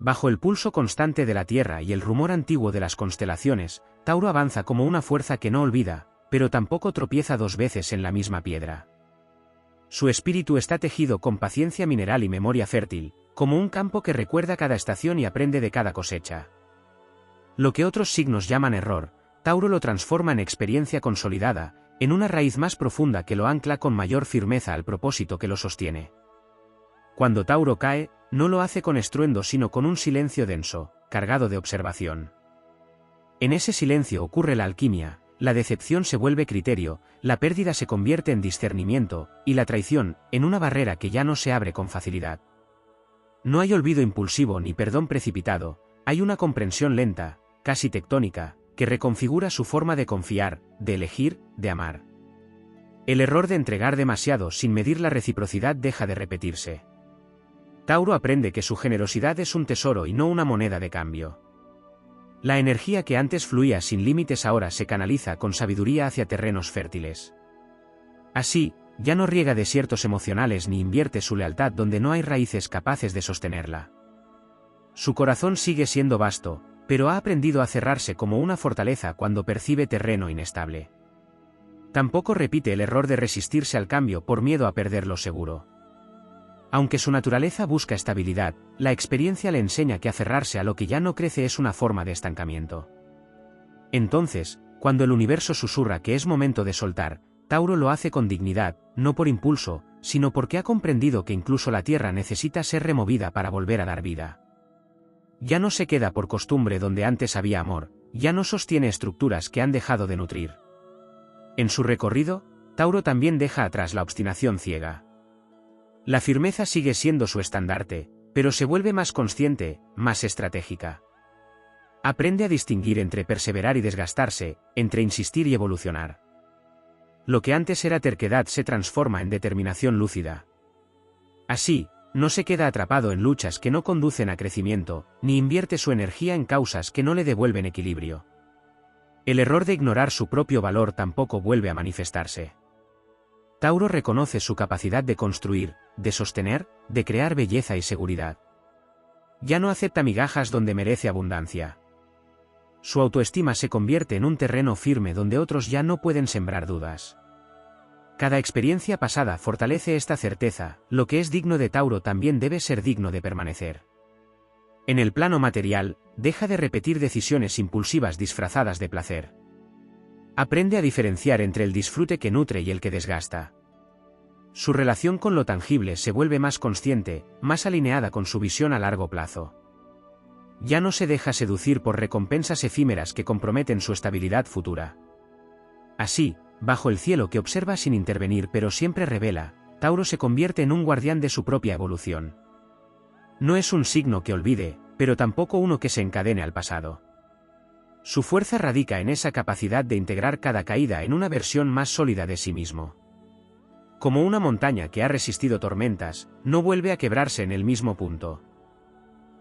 Bajo el pulso constante de la Tierra y el rumor antiguo de las constelaciones, Tauro avanza como una fuerza que no olvida, pero tampoco tropieza dos veces en la misma piedra. Su espíritu está tejido con paciencia mineral y memoria fértil, como un campo que recuerda cada estación y aprende de cada cosecha. Lo que otros signos llaman error, Tauro lo transforma en experiencia consolidada, en una raíz más profunda que lo ancla con mayor firmeza al propósito que lo sostiene. Cuando Tauro cae, no lo hace con estruendo sino con un silencio denso, cargado de observación. En ese silencio ocurre la alquimia, la decepción se vuelve criterio, la pérdida se convierte en discernimiento, y la traición, en una barrera que ya no se abre con facilidad. No hay olvido impulsivo ni perdón precipitado, hay una comprensión lenta, casi tectónica, que reconfigura su forma de confiar, de elegir, de amar. El error de entregar demasiado sin medir la reciprocidad deja de repetirse. Tauro aprende que su generosidad es un tesoro y no una moneda de cambio. La energía que antes fluía sin límites ahora se canaliza con sabiduría hacia terrenos fértiles. Así, ya no riega desiertos emocionales ni invierte su lealtad donde no hay raíces capaces de sostenerla. Su corazón sigue siendo vasto, pero ha aprendido a cerrarse como una fortaleza cuando percibe terreno inestable. Tampoco repite el error de resistirse al cambio por miedo a perder lo seguro. Aunque su naturaleza busca estabilidad, la experiencia le enseña que aferrarse a lo que ya no crece es una forma de estancamiento. Entonces, cuando el universo susurra que es momento de soltar, Tauro lo hace con dignidad, no por impulso, sino porque ha comprendido que incluso la tierra necesita ser removida para volver a dar vida. Ya no se queda por costumbre donde antes había amor, ya no sostiene estructuras que han dejado de nutrir. En su recorrido, Tauro también deja atrás la obstinación ciega. La firmeza sigue siendo su estandarte, pero se vuelve más consciente, más estratégica. Aprende a distinguir entre perseverar y desgastarse, entre insistir y evolucionar. Lo que antes era terquedad se transforma en determinación lúcida. Así, no se queda atrapado en luchas que no conducen a crecimiento, ni invierte su energía en causas que no le devuelven equilibrio. El error de ignorar su propio valor tampoco vuelve a manifestarse. Tauro reconoce su capacidad de construir, de sostener, de crear belleza y seguridad. Ya no acepta migajas donde merece abundancia. Su autoestima se convierte en un terreno firme donde otros ya no pueden sembrar dudas. Cada experiencia pasada fortalece esta certeza, lo que es digno de Tauro también debe ser digno de permanecer. En el plano material, deja de repetir decisiones impulsivas disfrazadas de placer. Aprende a diferenciar entre el disfrute que nutre y el que desgasta. Su relación con lo tangible se vuelve más consciente, más alineada con su visión a largo plazo. Ya no se deja seducir por recompensas efímeras que comprometen su estabilidad futura. Así, bajo el cielo que observa sin intervenir pero siempre revela, Tauro se convierte en un guardián de su propia evolución. No es un signo que olvide, pero tampoco uno que se encadene al pasado. Su fuerza radica en esa capacidad de integrar cada caída en una versión más sólida de sí mismo. Como una montaña que ha resistido tormentas, no vuelve a quebrarse en el mismo punto.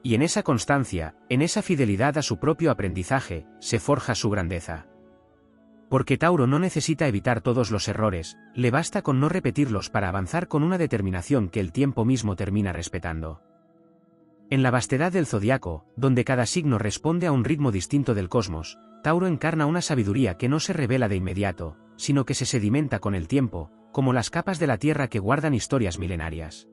Y en esa constancia, en esa fidelidad a su propio aprendizaje, se forja su grandeza. Porque Tauro no necesita evitar todos los errores, le basta con no repetirlos para avanzar con una determinación que el tiempo mismo termina respetando. En la vastedad del zodiaco, donde cada signo responde a un ritmo distinto del cosmos, Tauro encarna una sabiduría que no se revela de inmediato, sino que se sedimenta con el tiempo, como las capas de la tierra que guardan historias milenarias.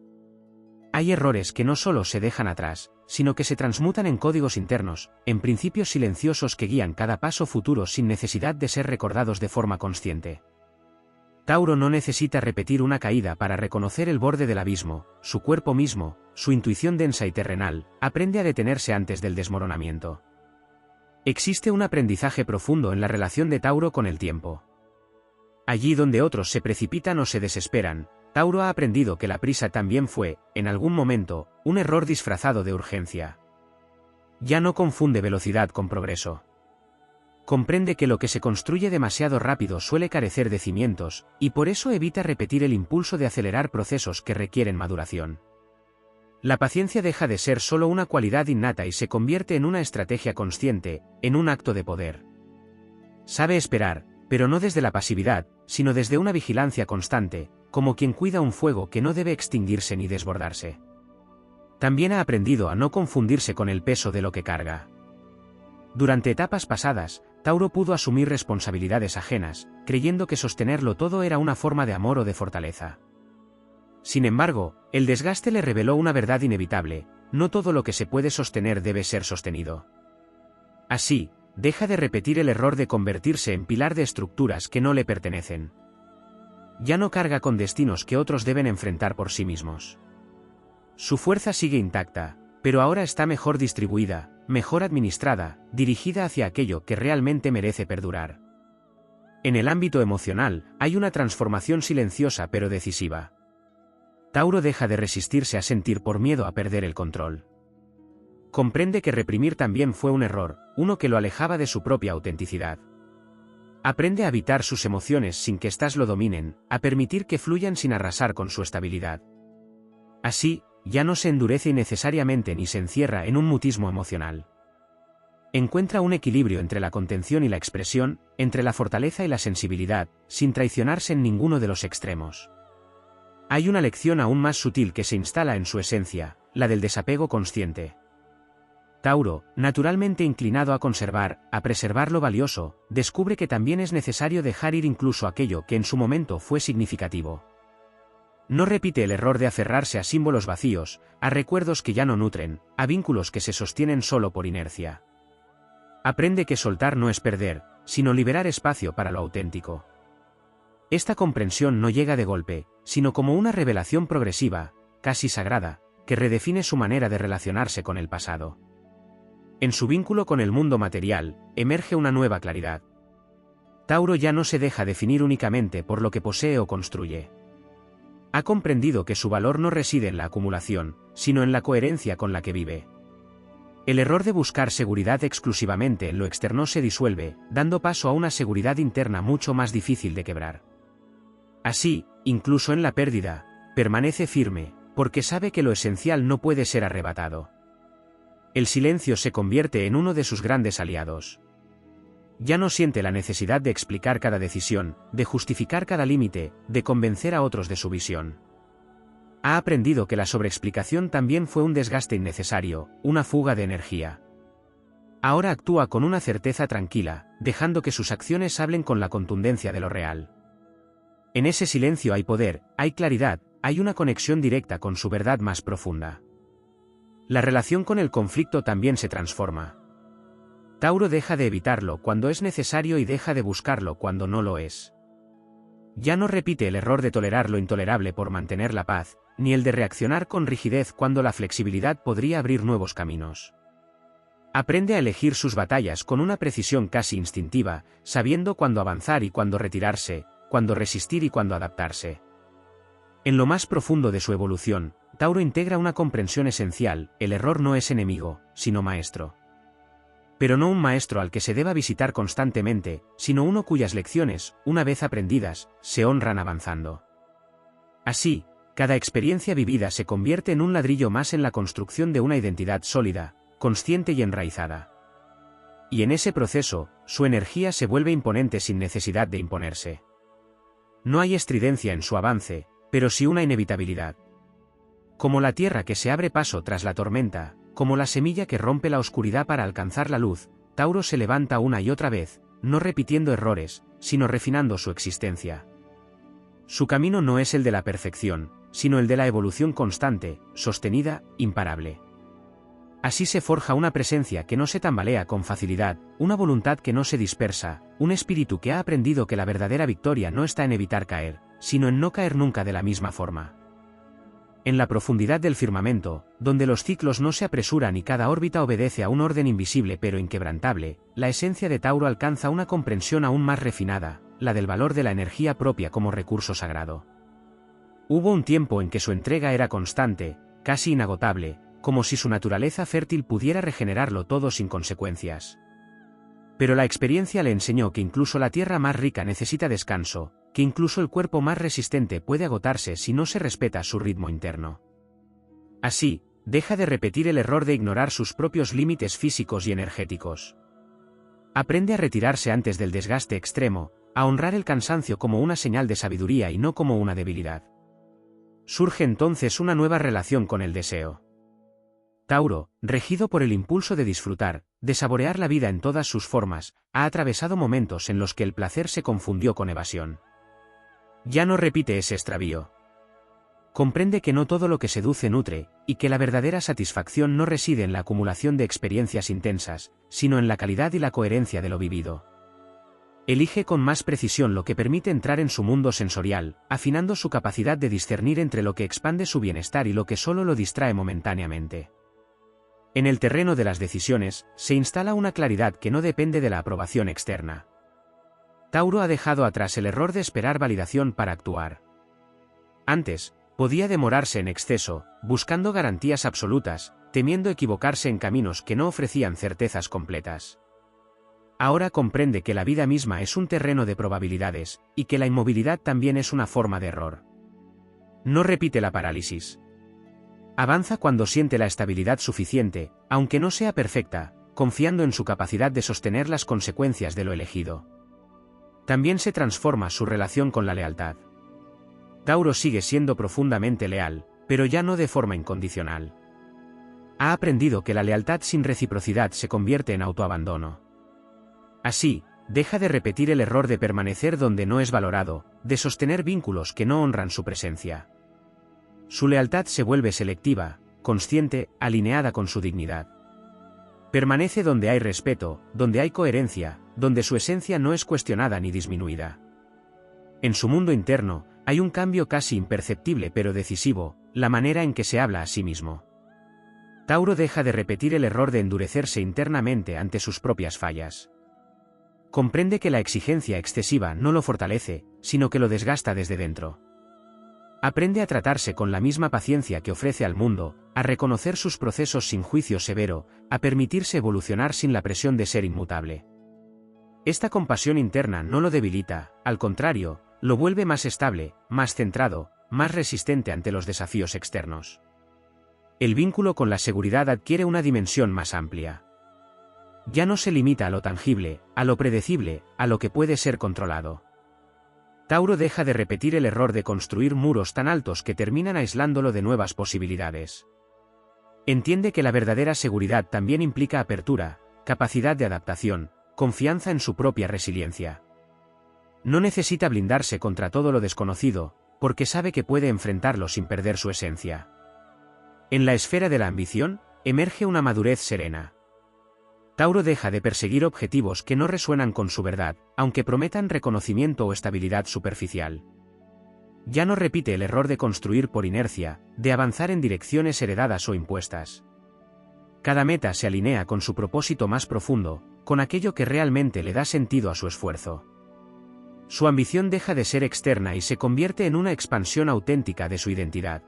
Hay errores que no solo se dejan atrás, sino que se transmutan en códigos internos, en principios silenciosos que guían cada paso futuro sin necesidad de ser recordados de forma consciente. Tauro no necesita repetir una caída para reconocer el borde del abismo, su cuerpo mismo, su intuición densa y terrenal, aprende a detenerse antes del desmoronamiento. Existe un aprendizaje profundo en la relación de Tauro con el tiempo. Allí donde otros se precipitan o se desesperan, Tauro ha aprendido que la prisa también fue, en algún momento, un error disfrazado de urgencia. Ya no confunde velocidad con progreso. Comprende que lo que se construye demasiado rápido suele carecer de cimientos, y por eso evita repetir el impulso de acelerar procesos que requieren maduración. La paciencia deja de ser solo una cualidad innata y se convierte en una estrategia consciente, en un acto de poder. Sabe esperar, pero no desde la pasividad, sino desde una vigilancia constante, como quien cuida un fuego que no debe extinguirse ni desbordarse. También ha aprendido a no confundirse con el peso de lo que carga. Durante etapas pasadas, Tauro pudo asumir responsabilidades ajenas, creyendo que sostenerlo todo era una forma de amor o de fortaleza. Sin embargo, el desgaste le reveló una verdad inevitable: no todo lo que se puede sostener debe ser sostenido. Así, deja de repetir el error de convertirse en pilar de estructuras que no le pertenecen. Ya no carga con destinos que otros deben enfrentar por sí mismos. Su fuerza sigue intacta, pero ahora está mejor distribuida, mejor administrada, dirigida hacia aquello que realmente merece perdurar. En el ámbito emocional, hay una transformación silenciosa pero decisiva. Tauro deja de resistirse a sentir por miedo a perder el control. Comprende que reprimir también fue un error, uno que lo alejaba de su propia autenticidad. Aprende a habitar sus emociones sin que éstas lo dominen, a permitir que fluyan sin arrasar con su estabilidad. Así, ya no se endurece innecesariamente ni se encierra en un mutismo emocional. Encuentra un equilibrio entre la contención y la expresión, entre la fortaleza y la sensibilidad, sin traicionarse en ninguno de los extremos. Hay una lección aún más sutil que se instala en su esencia, la del desapego consciente. Tauro, naturalmente inclinado a conservar, a preservar lo valioso, descubre que también es necesario dejar ir incluso aquello que en su momento fue significativo. No repite el error de aferrarse a símbolos vacíos, a recuerdos que ya no nutren, a vínculos que se sostienen solo por inercia. Aprende que soltar no es perder, sino liberar espacio para lo auténtico. Esta comprensión no llega de golpe, sino como una revelación progresiva, casi sagrada, que redefine su manera de relacionarse con el pasado. En su vínculo con el mundo material, emerge una nueva claridad. Tauro ya no se deja definir únicamente por lo que posee o construye. Ha comprendido que su valor no reside en la acumulación, sino en la coherencia con la que vive. El error de buscar seguridad exclusivamente en lo externo se disuelve, dando paso a una seguridad interna mucho más difícil de quebrar. Así, incluso en la pérdida, permanece firme, porque sabe que lo esencial no puede ser arrebatado. El silencio se convierte en uno de sus grandes aliados. Ya no siente la necesidad de explicar cada decisión, de justificar cada límite, de convencer a otros de su visión. Ha aprendido que la sobreexplicación también fue un desgaste innecesario, una fuga de energía. Ahora actúa con una certeza tranquila, dejando que sus acciones hablen con la contundencia de lo real. En ese silencio hay poder, hay claridad, hay una conexión directa con su verdad más profunda. La relación con el conflicto también se transforma. Tauro deja de evitarlo cuando es necesario y deja de buscarlo cuando no lo es. Ya no repite el error de tolerar lo intolerable por mantener la paz, ni el de reaccionar con rigidez cuando la flexibilidad podría abrir nuevos caminos. Aprende a elegir sus batallas con una precisión casi instintiva, sabiendo cuándo avanzar y cuándo retirarse, cuándo resistir y cuándo adaptarse. En lo más profundo de su evolución, Tauro integra una comprensión esencial: el error no es enemigo, sino maestro. Pero no un maestro al que se deba visitar constantemente, sino uno cuyas lecciones, una vez aprendidas, se honran avanzando. Así, cada experiencia vivida se convierte en un ladrillo más en la construcción de una identidad sólida, consciente y enraizada. Y en ese proceso, su energía se vuelve imponente sin necesidad de imponerse. No hay estridencia en su avance, pero sí una inevitabilidad. Como la tierra que se abre paso tras la tormenta, como la semilla que rompe la oscuridad para alcanzar la luz, Tauro se levanta una y otra vez, no repitiendo errores, sino refinando su existencia. Su camino no es el de la perfección, sino el de la evolución constante, sostenida, imparable. Así se forja una presencia que no se tambalea con facilidad, una voluntad que no se dispersa, un espíritu que ha aprendido que la verdadera victoria no está en evitar caer, sino en no caer nunca de la misma forma. En la profundidad del firmamento, donde los ciclos no se apresuran y cada órbita obedece a un orden invisible pero inquebrantable, la esencia de Tauro alcanza una comprensión aún más refinada, la del valor de la energía propia como recurso sagrado. Hubo un tiempo en que su entrega era constante, casi inagotable, como si su naturaleza fértil pudiera regenerarlo todo sin consecuencias. Pero la experiencia le enseñó que incluso la tierra más rica necesita descanso, que incluso el cuerpo más resistente puede agotarse si no se respeta su ritmo interno. Así, deja de repetir el error de ignorar sus propios límites físicos y energéticos. Aprende a retirarse antes del desgaste extremo, a honrar el cansancio como una señal de sabiduría y no como una debilidad. Surge entonces una nueva relación con el deseo. Tauro, regido por el impulso de disfrutar, de saborear la vida en todas sus formas, ha atravesado momentos en los que el placer se confundió con evasión. Ya no repite ese extravío. Comprende que no todo lo que seduce nutre, y que la verdadera satisfacción no reside en la acumulación de experiencias intensas, sino en la calidad y la coherencia de lo vivido. Elige con más precisión lo que permite entrar en su mundo sensorial, afinando su capacidad de discernir entre lo que expande su bienestar y lo que solo lo distrae momentáneamente. En el terreno de las decisiones, se instala una claridad que no depende de la aprobación externa. Tauro ha dejado atrás el error de esperar validación para actuar. Antes, podía demorarse en exceso, buscando garantías absolutas, temiendo equivocarse en caminos que no ofrecían certezas completas. Ahora comprende que la vida misma es un terreno de probabilidades, y que la inmovilidad también es una forma de error. No repite la parálisis. Avanza cuando siente la estabilidad suficiente, aunque no sea perfecta, confiando en su capacidad de sostener las consecuencias de lo elegido. También se transforma su relación con la lealtad. Tauro sigue siendo profundamente leal, pero ya no de forma incondicional. Ha aprendido que la lealtad sin reciprocidad se convierte en autoabandono. Así, deja de repetir el error de permanecer donde no es valorado, de sostener vínculos que no honran su presencia. Su lealtad se vuelve selectiva, consciente, alineada con su dignidad. Permanece donde hay respeto, donde hay coherencia, donde su esencia no es cuestionada ni disminuida. En su mundo interno, hay un cambio casi imperceptible pero decisivo, la manera en que se habla a sí mismo. Tauro deja de repetir el error de endurecerse internamente ante sus propias fallas. Comprende que la exigencia excesiva no lo fortalece, sino que lo desgasta desde dentro. Aprende a tratarse con la misma paciencia que ofrece al mundo, a reconocer sus procesos sin juicio severo, a permitirse evolucionar sin la presión de ser inmutable. Esta compasión interna no lo debilita, al contrario, lo vuelve más estable, más centrado, más resistente ante los desafíos externos. El vínculo con la seguridad adquiere una dimensión más amplia. Ya no se limita a lo tangible, a lo predecible, a lo que puede ser controlado. Tauro deja de repetir el error de construir muros tan altos que terminan aislándolo de nuevas posibilidades. Entiende que la verdadera seguridad también implica apertura, capacidad de adaptación, confianza en su propia resiliencia. No necesita blindarse contra todo lo desconocido, porque sabe que puede enfrentarlo sin perder su esencia. En la esfera de la ambición, emerge una madurez serena. Tauro deja de perseguir objetivos que no resuenan con su verdad, aunque prometan reconocimiento o estabilidad superficial. Ya no repite el error de construir por inercia, de avanzar en direcciones heredadas o impuestas. Cada meta se alinea con su propósito más profundo, con aquello que realmente le da sentido a su esfuerzo. Su ambición deja de ser externa y se convierte en una expansión auténtica de su identidad.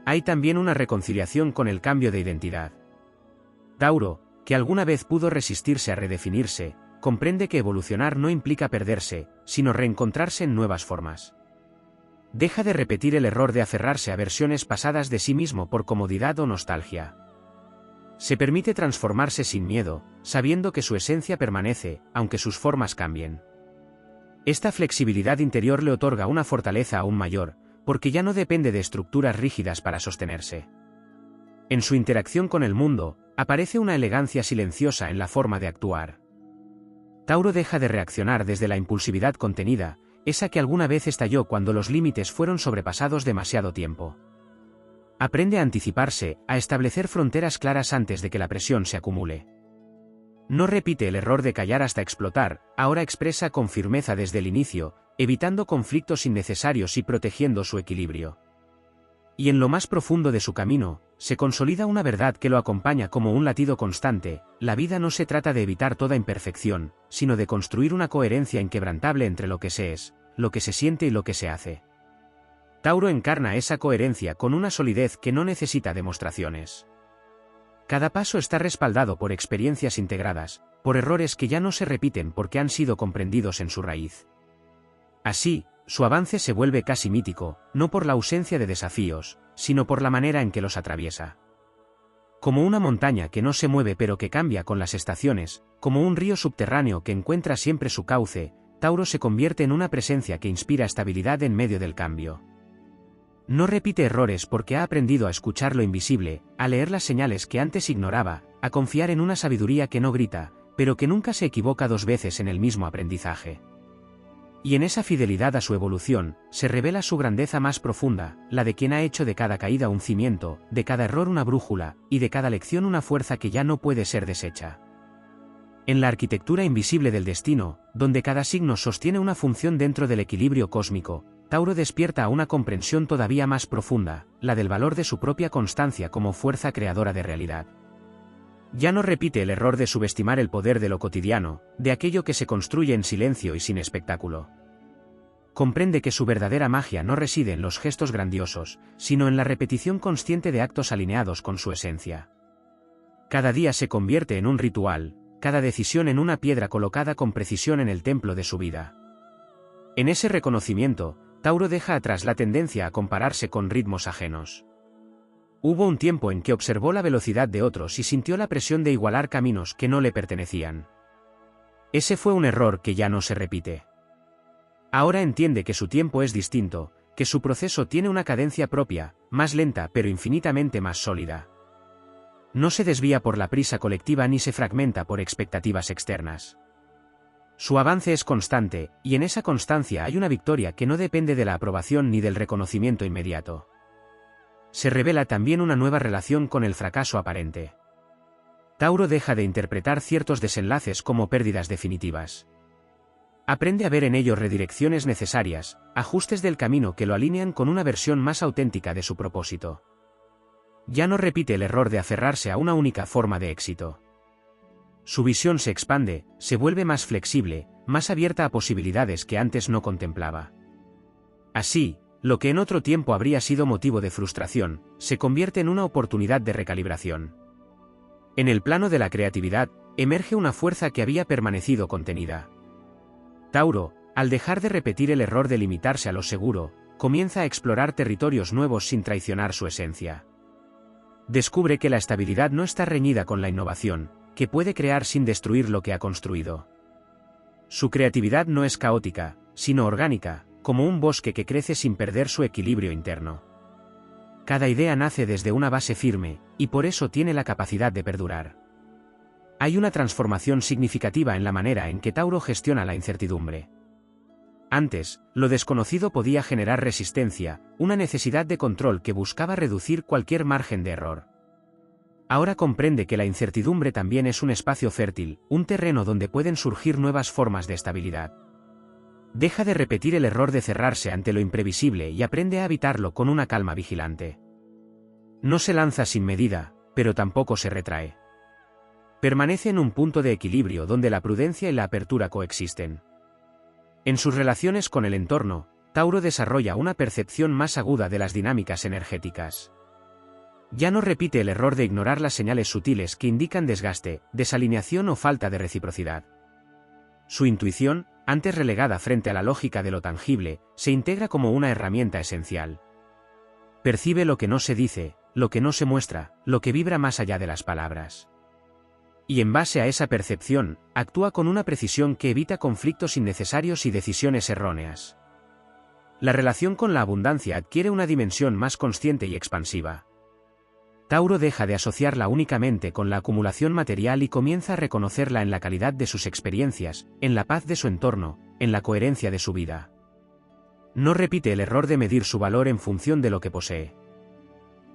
Hay también una reconciliación con el cambio de identidad. Tauro, que alguna vez pudo resistirse a redefinirse, comprende que evolucionar no implica perderse, sino reencontrarse en nuevas formas. Deja de repetir el error de aferrarse a versiones pasadas de sí mismo por comodidad o nostalgia. Se permite transformarse sin miedo, sabiendo que su esencia permanece, aunque sus formas cambien. Esta flexibilidad interior le otorga una fortaleza aún mayor, porque ya no depende de estructuras rígidas para sostenerse. En su interacción con el mundo, aparece una elegancia silenciosa en la forma de actuar. Tauro deja de reaccionar desde la impulsividad contenida, esa que alguna vez estalló cuando los límites fueron sobrepasados demasiado tiempo. Aprende a anticiparse, a establecer fronteras claras antes de que la presión se acumule. No repite el error de callar hasta explotar, ahora expresa con firmeza desde el inicio, evitando conflictos innecesarios y protegiendo su equilibrio. Y en lo más profundo de su camino, se consolida una verdad que lo acompaña como un latido constante: la vida no se trata de evitar toda imperfección, sino de construir una coherencia inquebrantable entre lo que se es, lo que se siente y lo que se hace. Tauro encarna esa coherencia con una solidez que no necesita demostraciones. Cada paso está respaldado por experiencias integradas, por errores que ya no se repiten porque han sido comprendidos en su raíz. Así, su avance se vuelve casi mítico, no por la ausencia de desafíos, sino por la manera en que los atraviesa. Como una montaña que no se mueve pero que cambia con las estaciones, como un río subterráneo que encuentra siempre su cauce, Tauro se convierte en una presencia que inspira estabilidad en medio del cambio. No repite errores porque ha aprendido a escuchar lo invisible, a leer las señales que antes ignoraba, a confiar en una sabiduría que no grita, pero que nunca se equivoca dos veces en el mismo aprendizaje. Y en esa fidelidad a su evolución, se revela su grandeza más profunda, la de quien ha hecho de cada caída un cimiento, de cada error una brújula, y de cada lección una fuerza que ya no puede ser deshecha. En la arquitectura invisible del destino, donde cada signo sostiene una función dentro del equilibrio cósmico, Tauro despierta a una comprensión todavía más profunda, la del valor de su propia constancia como fuerza creadora de realidad. Ya no repite el error de subestimar el poder de lo cotidiano, de aquello que se construye en silencio y sin espectáculo. Comprende que su verdadera magia no reside en los gestos grandiosos, sino en la repetición consciente de actos alineados con su esencia. Cada día se convierte en un ritual, cada decisión en una piedra colocada con precisión en el templo de su vida. En ese reconocimiento, Tauro deja atrás la tendencia a compararse con ritmos ajenos. Hubo un tiempo en que observó la velocidad de otros y sintió la presión de igualar caminos que no le pertenecían. Ese fue un error que ya no se repite. Ahora entiende que su tiempo es distinto, que su proceso tiene una cadencia propia, más lenta pero infinitamente más sólida. No se desvía por la prisa colectiva ni se fragmenta por expectativas externas. Su avance es constante, y en esa constancia hay una victoria que no depende de la aprobación ni del reconocimiento inmediato. Se revela también una nueva relación con el fracaso aparente. Tauro deja de interpretar ciertos desenlaces como pérdidas definitivas. Aprende a ver en ellos redirecciones necesarias, ajustes del camino que lo alinean con una versión más auténtica de su propósito. Ya no repite el error de aferrarse a una única forma de éxito. Su visión se expande, se vuelve más flexible, más abierta a posibilidades que antes no contemplaba. Así, lo que en otro tiempo habría sido motivo de frustración, se convierte en una oportunidad de recalibración. En el plano de la creatividad, emerge una fuerza que había permanecido contenida. Tauro, al dejar de repetir el error de limitarse a lo seguro, comienza a explorar territorios nuevos sin traicionar su esencia. Descubre que la estabilidad no está reñida con la innovación, que puede crear sin destruir lo que ha construido. Su creatividad no es caótica, sino orgánica, como un bosque que crece sin perder su equilibrio interno. Cada idea nace desde una base firme, y por eso tiene la capacidad de perdurar. Hay una transformación significativa en la manera en que Tauro gestiona la incertidumbre. Antes, lo desconocido podía generar resistencia, una necesidad de control que buscaba reducir cualquier margen de error. Ahora comprende que la incertidumbre también es un espacio fértil, un terreno donde pueden surgir nuevas formas de estabilidad. Deja de repetir el error de cerrarse ante lo imprevisible y aprende a habitarlo con una calma vigilante. No se lanza sin medida, pero tampoco se retrae. Permanece en un punto de equilibrio donde la prudencia y la apertura coexisten. En sus relaciones con el entorno, Tauro desarrolla una percepción más aguda de las dinámicas energéticas. Ya no repite el error de ignorar las señales sutiles que indican desgaste, desalineación o falta de reciprocidad. Su intuición, antes relegada frente a la lógica de lo tangible, se integra como una herramienta esencial. Percibe lo que no se dice, lo que no se muestra, lo que vibra más allá de las palabras. Y en base a esa percepción, actúa con una precisión que evita conflictos innecesarios y decisiones erróneas. La relación con la abundancia adquiere una dimensión más consciente y expansiva. Tauro deja de asociarla únicamente con la acumulación material y comienza a reconocerla en la calidad de sus experiencias, en la paz de su entorno, en la coherencia de su vida. No repite el error de medir su valor en función de lo que posee.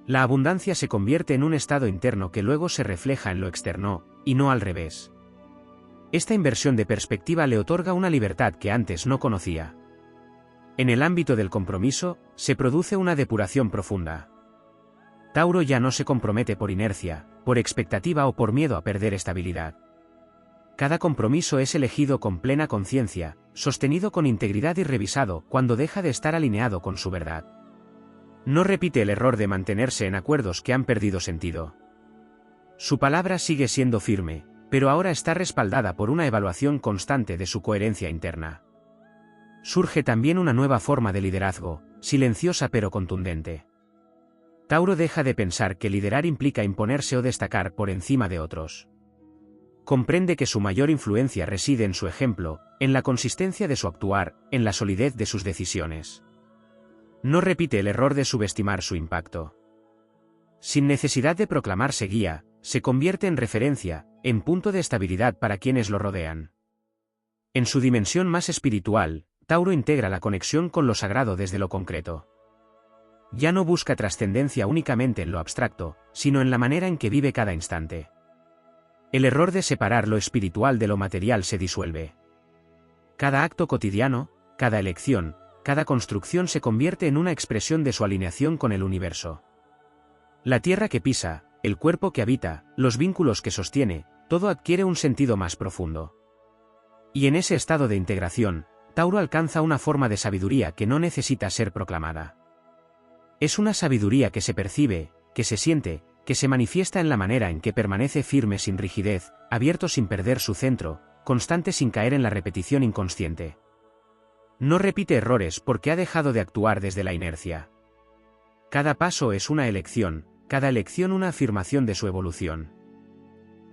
La abundancia se convierte en un estado interno que luego se refleja en lo externo, y no al revés. Esta inversión de perspectiva le otorga una libertad que antes no conocía. En el ámbito del compromiso, se produce una depuración profunda. Tauro ya no se compromete por inercia, por expectativa o por miedo a perder estabilidad. Cada compromiso es elegido con plena conciencia, sostenido con integridad y revisado cuando deja de estar alineado con su verdad. No repite el error de mantenerse en acuerdos que han perdido sentido. Su palabra sigue siendo firme, pero ahora está respaldada por una evaluación constante de su coherencia interna. Surge también una nueva forma de liderazgo, silenciosa pero contundente. Tauro deja de pensar que liderar implica imponerse o destacar por encima de otros. Comprende que su mayor influencia reside en su ejemplo, en la consistencia de su actuar, en la solidez de sus decisiones. No repite el error de subestimar su impacto. Sin necesidad de proclamarse guía, se convierte en referencia, en punto de estabilidad para quienes lo rodean. En su dimensión más espiritual, Tauro integra la conexión con lo sagrado desde lo concreto. Ya no busca trascendencia únicamente en lo abstracto, sino en la manera en que vive cada instante. El error de separar lo espiritual de lo material se disuelve. Cada acto cotidiano, cada elección, cada construcción se convierte en una expresión de su alineación con el universo. La tierra que pisa, el cuerpo que habita, los vínculos que sostiene, todo adquiere un sentido más profundo. Y en ese estado de integración, Tauro alcanza una forma de sabiduría que no necesita ser proclamada. Es una sabiduría que se percibe, que se siente, que se manifiesta en la manera en que permanece firme sin rigidez, abierto sin perder su centro, constante sin caer en la repetición inconsciente. No repite errores porque ha dejado de actuar desde la inercia. Cada paso es una elección, cada elección una afirmación de su evolución.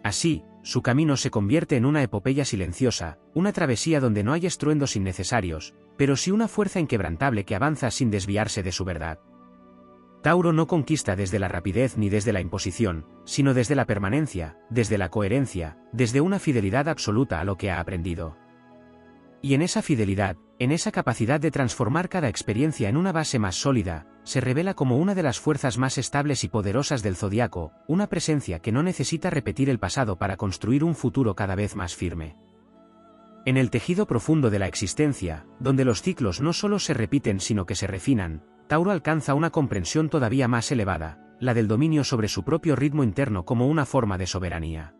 Así, su camino se convierte en una epopeya silenciosa, una travesía donde no hay estruendos innecesarios, pero sí una fuerza inquebrantable que avanza sin desviarse de su verdad. Tauro no conquista desde la rapidez ni desde la imposición, sino desde la permanencia, desde la coherencia, desde una fidelidad absoluta a lo que ha aprendido. Y en esa fidelidad, en esa capacidad de transformar cada experiencia en una base más sólida, se revela como una de las fuerzas más estables y poderosas del zodiaco, una presencia que no necesita repetir el pasado para construir un futuro cada vez más firme. En el tejido profundo de la existencia, donde los ciclos no solo se repiten sino que se refinan, Tauro alcanza una comprensión todavía más elevada, la del dominio sobre su propio ritmo interno como una forma de soberanía.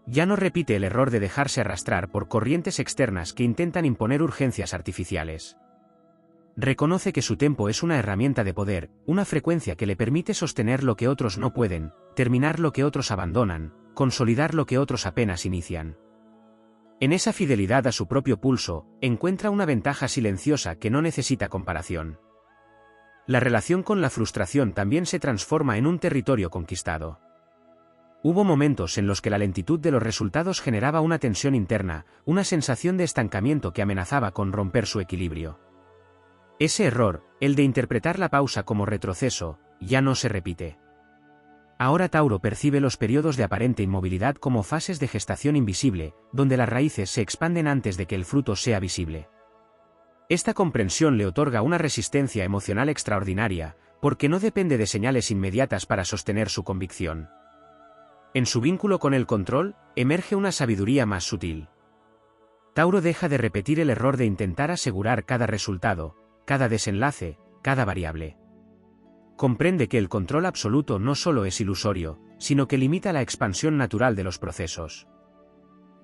Ya no repite el error de dejarse arrastrar por corrientes externas que intentan imponer urgencias artificiales. Reconoce que su tempo es una herramienta de poder, una frecuencia que le permite sostener lo que otros no pueden, terminar lo que otros abandonan, consolidar lo que otros apenas inician. En esa fidelidad a su propio pulso, encuentra una ventaja silenciosa que no necesita comparación. La relación con la frustración también se transforma en un territorio conquistado. Hubo momentos en los que la lentitud de los resultados generaba una tensión interna, una sensación de estancamiento que amenazaba con romper su equilibrio. Ese error, el de interpretar la pausa como retroceso, ya no se repite. Ahora Tauro percibe los periodos de aparente inmovilidad como fases de gestación invisible, donde las raíces se expanden antes de que el fruto sea visible. Esta comprensión le otorga una resistencia emocional extraordinaria, porque no depende de señales inmediatas para sostener su convicción. En su vínculo con el control, emerge una sabiduría más sutil. Tauro deja de repetir el error de intentar asegurar cada resultado, cada desenlace, cada variable. Comprende que el control absoluto no solo es ilusorio, sino que limita la expansión natural de los procesos.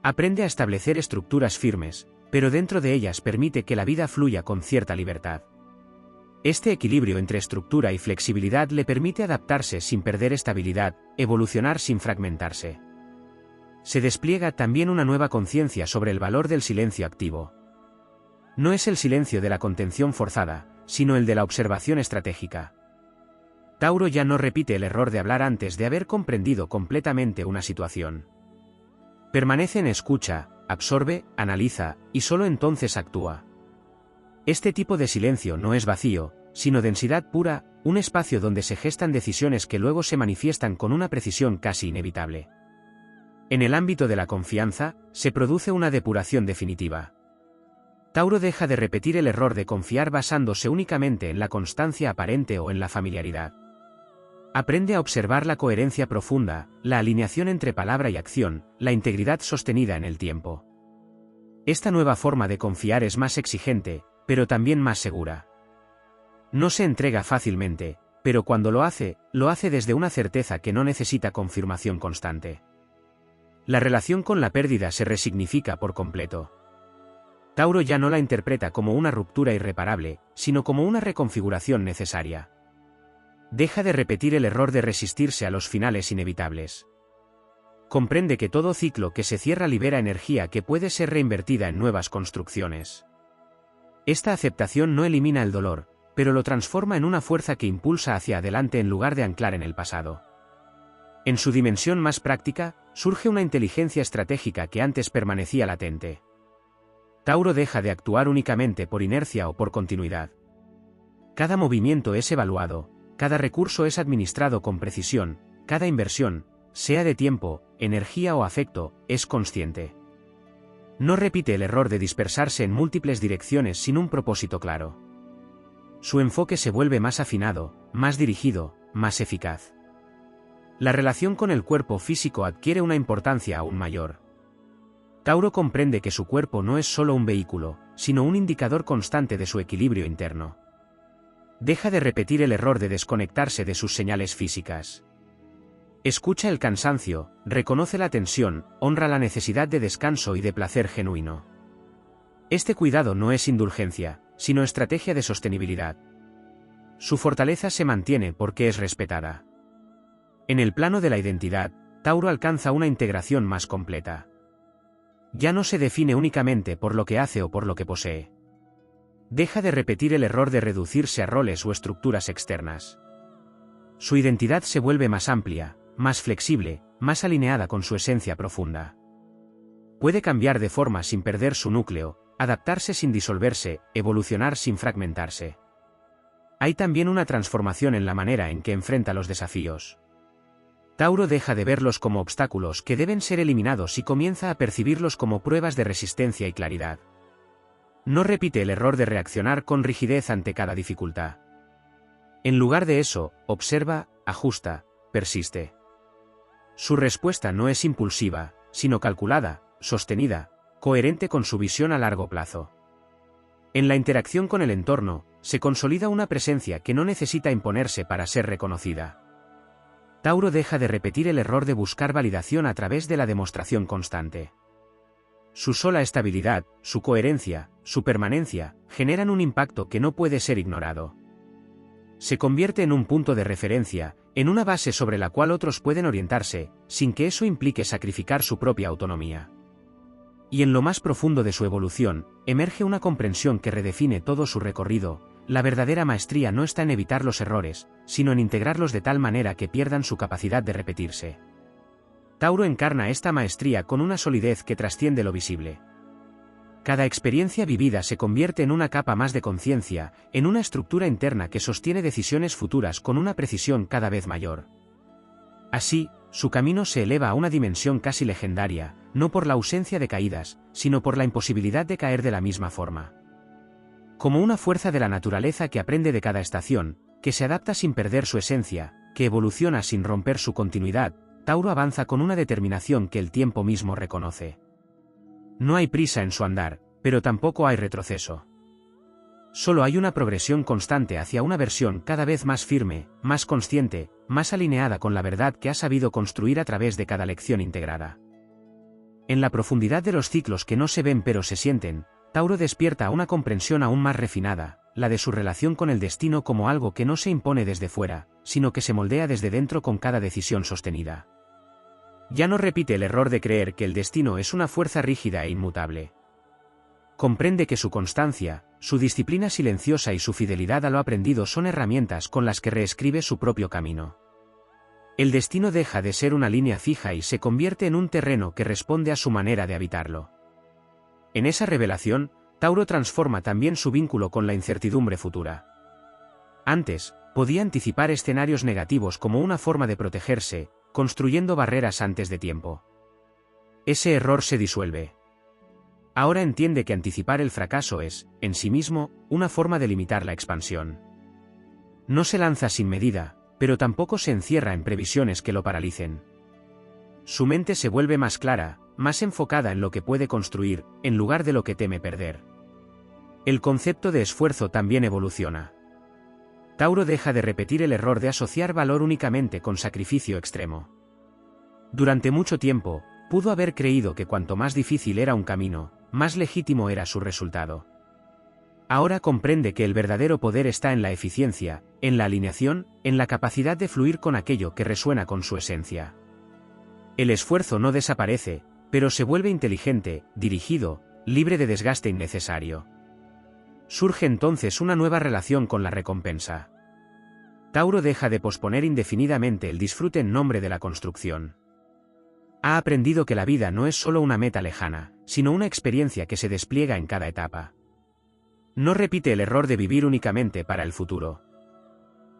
Aprende a establecer estructuras firmes, pero dentro de ellas permite que la vida fluya con cierta libertad. Este equilibrio entre estructura y flexibilidad le permite adaptarse sin perder estabilidad, evolucionar sin fragmentarse. Se despliega también una nueva conciencia sobre el valor del silencio activo. No es el silencio de la contención forzada, sino el de la observación estratégica. Tauro ya no repite el error de hablar antes de haber comprendido completamente una situación. Permanece en escucha, absorbe, analiza, y solo entonces actúa. Este tipo de silencio no es vacío, sino densidad pura, un espacio donde se gestan decisiones que luego se manifiestan con una precisión casi inevitable. En el ámbito de la confianza, se produce una depuración definitiva. Tauro deja de repetir el error de confiar basándose únicamente en la constancia aparente o en la familiaridad. Aprende a observar la coherencia profunda, la alineación entre palabra y acción, la integridad sostenida en el tiempo. Esta nueva forma de confiar es más exigente, pero también más segura. No se entrega fácilmente, pero cuando lo hace desde una certeza que no necesita confirmación constante. La relación con la pérdida se resignifica por completo. Tauro ya no la interpreta como una ruptura irreparable, sino como una reconfiguración necesaria. Deja de repetir el error de resistirse a los finales inevitables. Comprende que todo ciclo que se cierra libera energía que puede ser reinvertida en nuevas construcciones. Esta aceptación no elimina el dolor, pero lo transforma en una fuerza que impulsa hacia adelante en lugar de anclar en el pasado. En su dimensión más práctica, surge una inteligencia estratégica que antes permanecía latente. Tauro deja de actuar únicamente por inercia o por continuidad. Cada movimiento es evaluado, cada recurso es administrado con precisión, cada inversión, sea de tiempo, energía o afecto, es consciente. No repite el error de dispersarse en múltiples direcciones sin un propósito claro. Su enfoque se vuelve más afinado, más dirigido, más eficaz. La relación con el cuerpo físico adquiere una importancia aún mayor. Tauro comprende que su cuerpo no es solo un vehículo, sino un indicador constante de su equilibrio interno. Deja de repetir el error de desconectarse de sus señales físicas. Escucha el cansancio, reconoce la tensión, honra la necesidad de descanso y de placer genuino. Este cuidado no es indulgencia, sino estrategia de sostenibilidad. Su fortaleza se mantiene porque es respetada. En el plano de la identidad, Tauro alcanza una integración más completa. Ya no se define únicamente por lo que hace o por lo que posee. Deja de repetir el error de reducirse a roles o estructuras externas. Su identidad se vuelve más amplia, más flexible, más alineada con su esencia profunda. Puede cambiar de forma sin perder su núcleo, adaptarse sin disolverse, evolucionar sin fragmentarse. Hay también una transformación en la manera en que enfrenta los desafíos. Tauro deja de verlos como obstáculos que deben ser eliminados y comienza a percibirlos como pruebas de resistencia y claridad. No repite el error de reaccionar con rigidez ante cada dificultad. En lugar de eso, observa, ajusta, persiste. Su respuesta no es impulsiva, sino calculada, sostenida, coherente con su visión a largo plazo. En la interacción con el entorno, se consolida una presencia que no necesita imponerse para ser reconocida. Tauro deja de repetir el error de buscar validación a través de la demostración constante. Su sola estabilidad, su coherencia, su permanencia, generan un impacto que no puede ser ignorado. Se convierte en un punto de referencia, en una base sobre la cual otros pueden orientarse, sin que eso implique sacrificar su propia autonomía. Y en lo más profundo de su evolución, emerge una comprensión que redefine todo su recorrido. La verdadera maestría no está en evitar los errores, sino en integrarlos de tal manera que pierdan su capacidad de repetirse. Tauro encarna esta maestría con una solidez que trasciende lo visible. Cada experiencia vivida se convierte en una capa más de conciencia, en una estructura interna que sostiene decisiones futuras con una precisión cada vez mayor. Así, su camino se eleva a una dimensión casi legendaria, no por la ausencia de caídas, sino por la imposibilidad de caer de la misma forma. Como una fuerza de la naturaleza que aprende de cada estación, que se adapta sin perder su esencia, que evoluciona sin romper su continuidad, Tauro avanza con una determinación que el tiempo mismo reconoce. No hay prisa en su andar, pero tampoco hay retroceso. Solo hay una progresión constante hacia una versión cada vez más firme, más consciente, más alineada con la verdad que ha sabido construir a través de cada lección integrada. En la profundidad de los ciclos que no se ven pero se sienten, Tauro despierta una comprensión aún más refinada, la de su relación con el destino como algo que no se impone desde fuera, sino que se moldea desde dentro con cada decisión sostenida. Ya no repite el error de creer que el destino es una fuerza rígida e inmutable. Comprende que su constancia, su disciplina silenciosa y su fidelidad a lo aprendido son herramientas con las que reescribe su propio camino. El destino deja de ser una línea fija y se convierte en un terreno que responde a su manera de habitarlo. En esa revelación, Tauro transforma también su vínculo con la incertidumbre futura. Antes, podía anticipar escenarios negativos como una forma de protegerse, construyendo barreras antes de tiempo. Ese error se disuelve. Ahora entiende que anticipar el fracaso es, en sí mismo, una forma de limitar la expansión. No se lanza sin medida, pero tampoco se encierra en previsiones que lo paralicen. Su mente se vuelve más clara, más enfocada en lo que puede construir, en lugar de lo que teme perder. El concepto de esfuerzo también evoluciona. Tauro deja de repetir el error de asociar valor únicamente con sacrificio extremo. Durante mucho tiempo, pudo haber creído que cuanto más difícil era un camino, más legítimo era su resultado. Ahora comprende que el verdadero poder está en la eficiencia, en la alineación, en la capacidad de fluir con aquello que resuena con su esencia. El esfuerzo no desaparece, pero se vuelve inteligente, dirigido, libre de desgaste innecesario. Surge entonces una nueva relación con la recompensa. Tauro deja de posponer indefinidamente el disfrute en nombre de la construcción. Ha aprendido que la vida no es solo una meta lejana, sino una experiencia que se despliega en cada etapa. No repite el error de vivir únicamente para el futuro.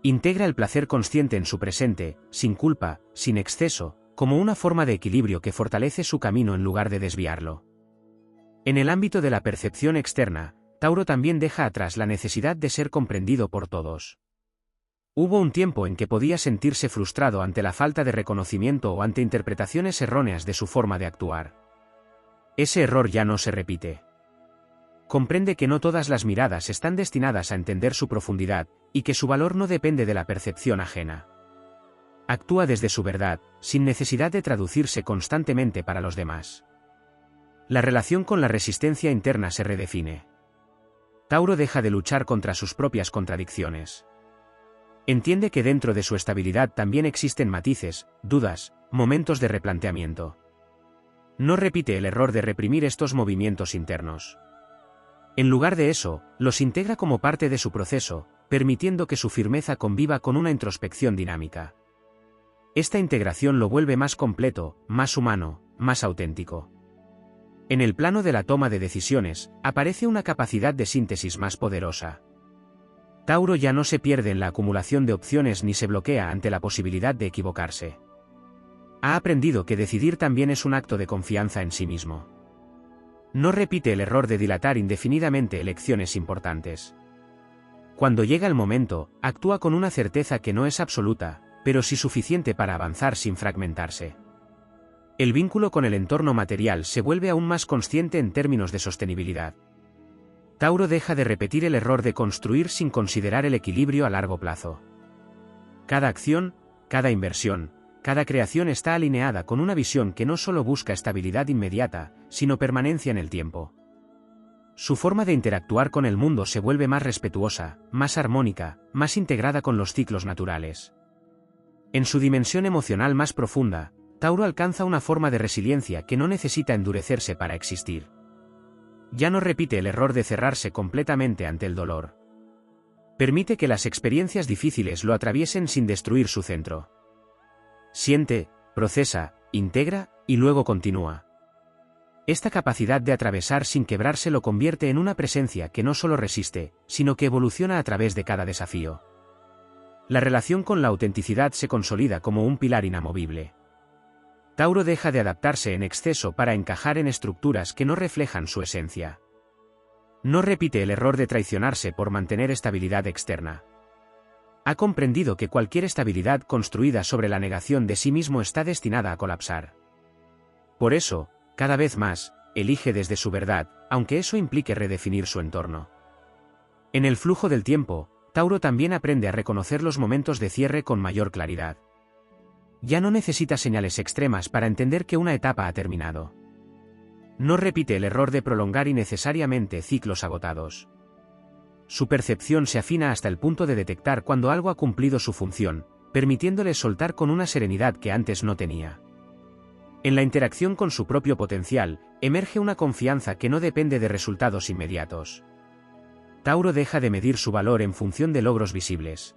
Integra el placer consciente en su presente, sin culpa, sin exceso, como una forma de equilibrio que fortalece su camino en lugar de desviarlo. En el ámbito de la percepción externa, Tauro también deja atrás la necesidad de ser comprendido por todos. Hubo un tiempo en que podía sentirse frustrado ante la falta de reconocimiento o ante interpretaciones erróneas de su forma de actuar. Ese error ya no se repite. Comprende que no todas las miradas están destinadas a entender su profundidad, y que su valor no depende de la percepción ajena. Actúa desde su verdad, sin necesidad de traducirse constantemente para los demás. La relación con la resistencia interna se redefine. Tauro deja de luchar contra sus propias contradicciones. Entiende que dentro de su estabilidad también existen matices, dudas, momentos de replanteamiento. No repite el error de reprimir estos movimientos internos. En lugar de eso, los integra como parte de su proceso, permitiendo que su firmeza conviva con una introspección dinámica. Esta integración lo vuelve más completo, más humano, más auténtico. En el plano de la toma de decisiones, aparece una capacidad de síntesis más poderosa. Tauro ya no se pierde en la acumulación de opciones ni se bloquea ante la posibilidad de equivocarse. Ha aprendido que decidir también es un acto de confianza en sí mismo. No repite el error de dilatar indefinidamente elecciones importantes. Cuando llega el momento, actúa con una certeza que no es absoluta, pero sí suficiente para avanzar sin fragmentarse. El vínculo con el entorno material se vuelve aún más consciente en términos de sostenibilidad. Tauro deja de repetir el error de construir sin considerar el equilibrio a largo plazo. Cada acción, cada inversión, cada creación está alineada con una visión que no solo busca estabilidad inmediata, sino permanencia en el tiempo. Su forma de interactuar con el mundo se vuelve más respetuosa, más armónica, más integrada con los ciclos naturales. En su dimensión emocional más profunda, Tauro alcanza una forma de resiliencia que no necesita endurecerse para existir. Ya no repite el error de cerrarse completamente ante el dolor. Permite que las experiencias difíciles lo atraviesen sin destruir su centro. Siente, procesa, integra, y luego continúa. Esta capacidad de atravesar sin quebrarse lo convierte en una presencia que no solo resiste, sino que evoluciona a través de cada desafío. La relación con la autenticidad se consolida como un pilar inamovible. Tauro deja de adaptarse en exceso para encajar en estructuras que no reflejan su esencia. No repite el error de traicionarse por mantener estabilidad externa. Ha comprendido que cualquier estabilidad construida sobre la negación de sí mismo está destinada a colapsar. Por eso, cada vez más, elige desde su verdad, aunque eso implique redefinir su entorno. En el flujo del tiempo, Tauro también aprende a reconocer los momentos de cierre con mayor claridad. Ya no necesita señales extremas para entender que una etapa ha terminado. No repite el error de prolongar innecesariamente ciclos agotados. Su percepción se afina hasta el punto de detectar cuando algo ha cumplido su función, permitiéndole soltar con una serenidad que antes no tenía. En la interacción con su propio potencial, emerge una confianza que no depende de resultados inmediatos. Tauro deja de medir su valor en función de logros visibles.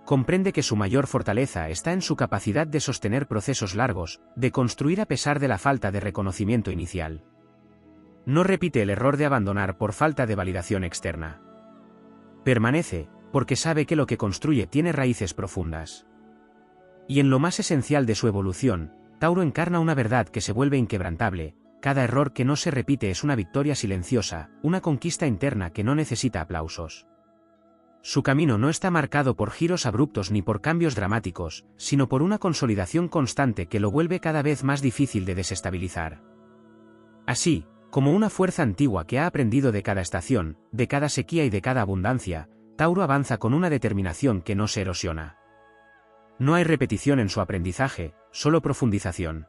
Comprende que su mayor fortaleza está en su capacidad de sostener procesos largos, de construir a pesar de la falta de reconocimiento inicial. No repite el error de abandonar por falta de validación externa. Permanece, porque sabe que lo que construye tiene raíces profundas. Y en lo más esencial de su evolución, Tauro encarna una verdad que se vuelve inquebrantable: cada error que no se repite es una victoria silenciosa, una conquista interna que no necesita aplausos. Su camino no está marcado por giros abruptos ni por cambios dramáticos, sino por una consolidación constante que lo vuelve cada vez más difícil de desestabilizar. Así, como una fuerza antigua que ha aprendido de cada estación, de cada sequía y de cada abundancia, Tauro avanza con una determinación que no se erosiona. No hay repetición en su aprendizaje, solo profundización.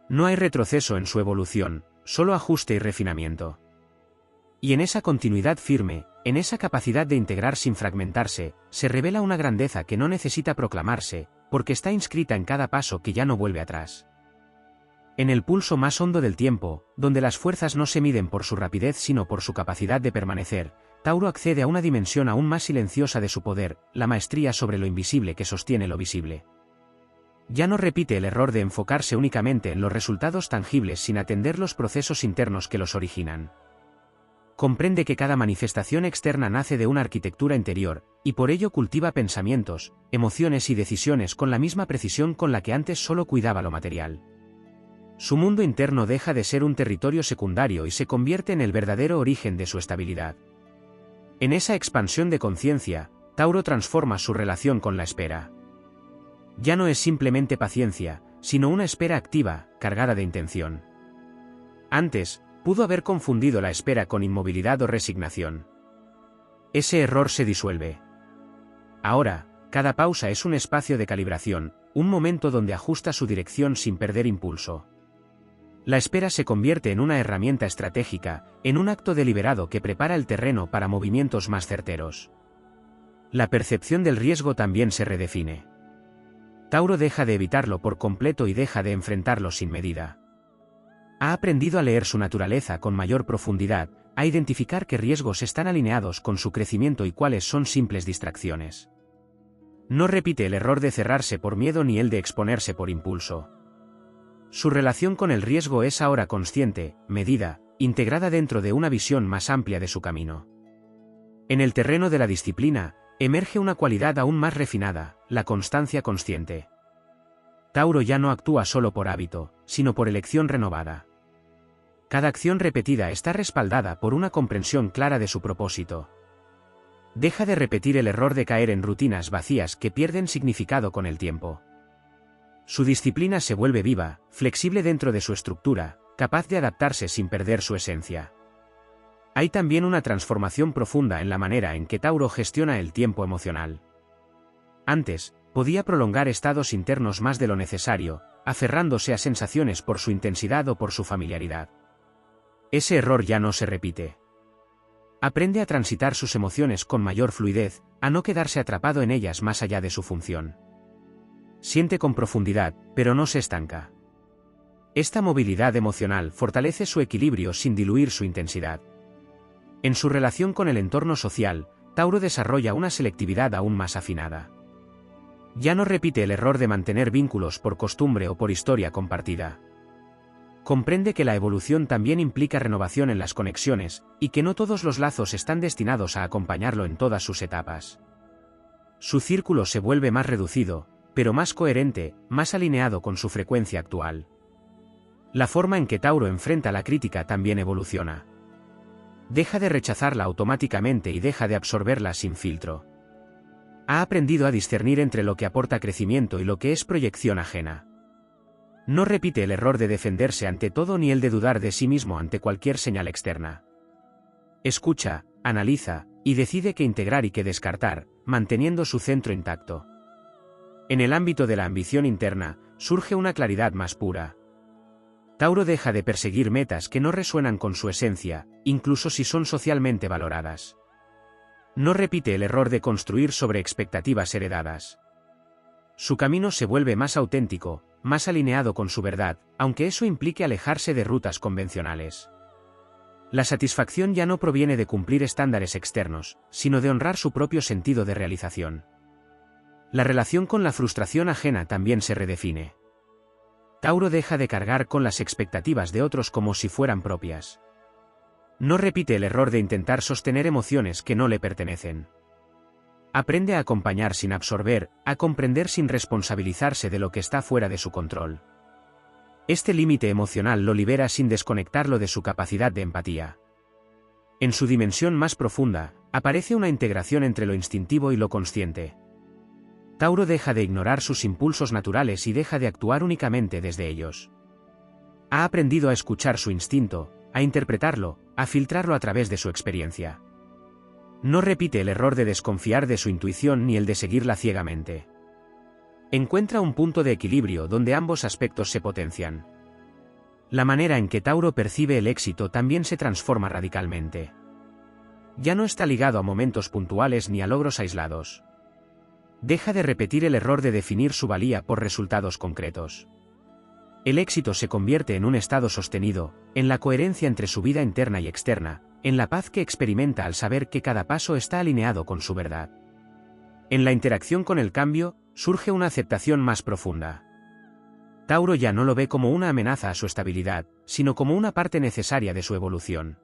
No hay retroceso en su evolución, solo ajuste y refinamiento. Y en esa continuidad firme, en esa capacidad de integrar sin fragmentarse, se revela una grandeza que no necesita proclamarse, porque está inscrita en cada paso que ya no vuelve atrás. En el pulso más hondo del tiempo, donde las fuerzas no se miden por su rapidez sino por su capacidad de permanecer, Tauro accede a una dimensión aún más silenciosa de su poder, la maestría sobre lo invisible que sostiene lo visible. Ya no repite el error de enfocarse únicamente en los resultados tangibles sin atender los procesos internos que los originan. Comprende que cada manifestación externa nace de una arquitectura interior, y por ello cultiva pensamientos, emociones y decisiones con la misma precisión con la que antes solo cuidaba lo material. Su mundo interno deja de ser un territorio secundario y se convierte en el verdadero origen de su estabilidad. En esa expansión de conciencia, Tauro transforma su relación con la espera. Ya no es simplemente paciencia, sino una espera activa, cargada de intención. Antes, pudo haber confundido la espera con inmovilidad o resignación. Ese error se disuelve. Ahora, cada pausa es un espacio de calibración, un momento donde ajusta su dirección sin perder impulso. La espera se convierte en una herramienta estratégica, en un acto deliberado que prepara el terreno para movimientos más certeros. La percepción del riesgo también se redefine. Tauro deja de evitarlo por completo y deja de enfrentarlo sin medida. Ha aprendido a leer su naturaleza con mayor profundidad, a identificar qué riesgos están alineados con su crecimiento y cuáles son simples distracciones. No repite el error de cerrarse por miedo ni el de exponerse por impulso. Su relación con el riesgo es ahora consciente, medida, integrada dentro de una visión más amplia de su camino. En el terreno de la disciplina, emerge una cualidad aún más refinada, la constancia consciente. Tauro ya no actúa solo por hábito, sino por elección renovada. Cada acción repetida está respaldada por una comprensión clara de su propósito. Deja de repetir el error de caer en rutinas vacías que pierden significado con el tiempo. Su disciplina se vuelve viva, flexible dentro de su estructura, capaz de adaptarse sin perder su esencia. Hay también una transformación profunda en la manera en que Tauro gestiona el tiempo emocional. Antes, podía prolongar estados internos más de lo necesario, aferrándose a sensaciones por su intensidad o por su familiaridad. Ese error ya no se repite. Aprende a transitar sus emociones con mayor fluidez, a no quedarse atrapado en ellas más allá de su función. Siente con profundidad, pero no se estanca. Esta movilidad emocional fortalece su equilibrio sin diluir su intensidad. En su relación con el entorno social, Tauro desarrolla una selectividad aún más afinada. Ya no repite el error de mantener vínculos por costumbre o por historia compartida. Comprende que la evolución también implica renovación en las conexiones, y que no todos los lazos están destinados a acompañarlo en todas sus etapas. Su círculo se vuelve más reducido, pero más coherente, más alineado con su frecuencia actual. La forma en que Tauro enfrenta la crítica también evoluciona. Deja de rechazarla automáticamente y deja de absorberla sin filtro. Ha aprendido a discernir entre lo que aporta crecimiento y lo que es proyección ajena. No repite el error de defenderse ante todo ni el de dudar de sí mismo ante cualquier señal externa. Escucha, analiza, y decide qué integrar y qué descartar, manteniendo su centro intacto. En el ámbito de la ambición interna, surge una claridad más pura. Tauro deja de perseguir metas que no resuenan con su esencia, incluso si son socialmente valoradas. No repite el error de construir sobre expectativas heredadas. Su camino se vuelve más auténtico, más alineado con su verdad, aunque eso implique alejarse de rutas convencionales. La satisfacción ya no proviene de cumplir estándares externos, sino de honrar su propio sentido de realización. La relación con la frustración ajena también se redefine. Tauro deja de cargar con las expectativas de otros como si fueran propias. No repite el error de intentar sostener emociones que no le pertenecen. Aprende a acompañar sin absorber, a comprender sin responsabilizarse de lo que está fuera de su control. Este límite emocional lo libera sin desconectarlo de su capacidad de empatía. En su dimensión más profunda, aparece una integración entre lo instintivo y lo consciente. Tauro deja de ignorar sus impulsos naturales y deja de actuar únicamente desde ellos. Ha aprendido a escuchar su instinto, a interpretarlo, a filtrarlo a través de su experiencia. No repite el error de desconfiar de su intuición ni el de seguirla ciegamente. Encuentra un punto de equilibrio donde ambos aspectos se potencian. La manera en que Tauro percibe el éxito también se transforma radicalmente. Ya no está ligado a momentos puntuales ni a logros aislados. Deja de repetir el error de definir su valía por resultados concretos. El éxito se convierte en un estado sostenido, en la coherencia entre su vida interna y externa, en la paz que experimenta al saber que cada paso está alineado con su verdad. En la interacción con el cambio, surge una aceptación más profunda. Tauro ya no lo ve como una amenaza a su estabilidad, sino como una parte necesaria de su evolución.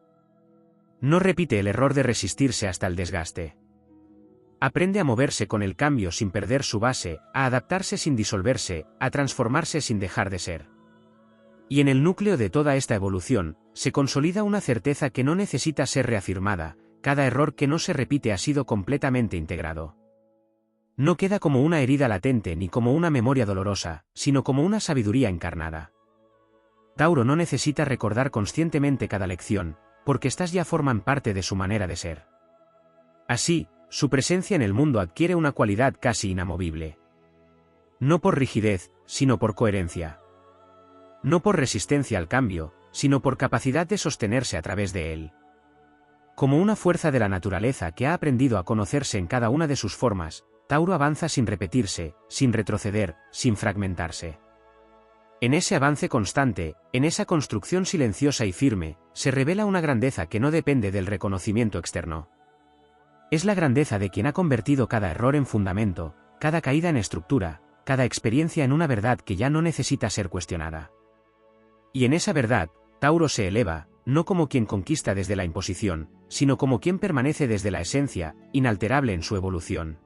No repite el error de resistirse hasta el desgaste. Aprende a moverse con el cambio sin perder su base, a adaptarse sin disolverse, a transformarse sin dejar de ser. Y en el núcleo de toda esta evolución, se consolida una certeza que no necesita ser reafirmada: cada error que no se repite ha sido completamente integrado. No queda como una herida latente ni como una memoria dolorosa, sino como una sabiduría encarnada. Tauro no necesita recordar conscientemente cada lección, porque estas ya forman parte de su manera de ser. Así, su presencia en el mundo adquiere una cualidad casi inamovible. No por rigidez, sino por coherencia. No por resistencia al cambio, sino por capacidad de sostenerse a través de él. Como una fuerza de la naturaleza que ha aprendido a conocerse en cada una de sus formas, Tauro avanza sin repetirse, sin retroceder, sin fragmentarse. En ese avance constante, en esa construcción silenciosa y firme, se revela una grandeza que no depende del reconocimiento externo. Es la grandeza de quien ha convertido cada error en fundamento, cada caída en estructura, cada experiencia en una verdad que ya no necesita ser cuestionada. Y en esa verdad, Tauro se eleva, no como quien conquista desde la imposición, sino como quien permanece desde la esencia, inalterable en su evolución.